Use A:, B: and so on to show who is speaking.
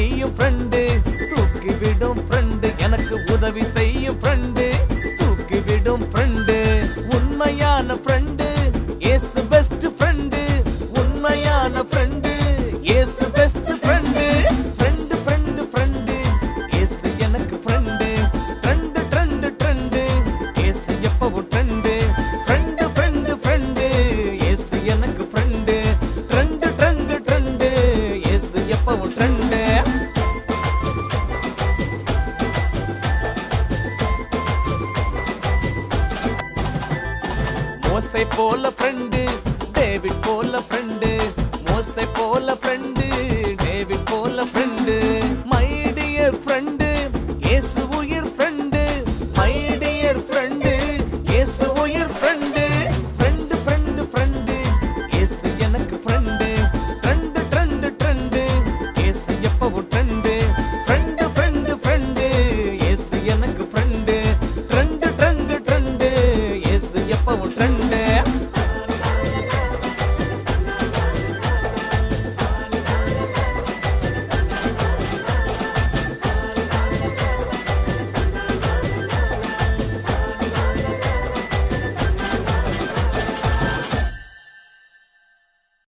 A: செய்யும் ஃப்ரெண்டு, தூக்கி விடும் ஃப்ரெண்டு, எனக்கு உதவி செய்யும் ஃப்ரெண்டு, தூக்கி விடும் ஃப்ரெண்டு. உண்மையான ஃப்ரெண்டு இயேசு பெஸ்ட் ஃப்ரெண்டு, உண்மையான ஃப்ரெண்டு இயேசு best friend. Friend friend friend இயேசு எனக்கு ஃப்ரெண்டு, ட்ரெண்டு ட்ரெண்டு ட்ரெண்டு இயேசு எப்பவும் ட்ரெண்டு. ஃப்ரெண்டு ஃப்ரெண்டு ஃப்ரெண்டு இயேசு எனக்கு ஃப்ரெண்டு, ட்ரெண்டு ட்ரெண்டு ட்ரெண்டு இயேசு எப்பவும் ட்ரெண்டு. மோசே போல ஃப்ரெண்டு, டேவிட் போல ஃப்ரெண்டு, மோசே போல ஃப்ரெண்டு, டேவிட் போல ஃப்ரெண்டு. மை டியர் ஃப்ரெண்டு இயேசு உயிர் ஃப்ரெண்டு, மை டியர் ஃப்ரெண்டு இயேசு உயிர் ஃப்ரெண்டு. ஃப்ரெண்டு ஃப்ரெண்டு ஃப்ரெண்டு இயேசு எனக்கு ஃப்ரெண்டு, ட்ரெண்டு ட்ரெண்டு ட்ரெண்டு இயேசு எப்பவும் ட்ரெண்டு.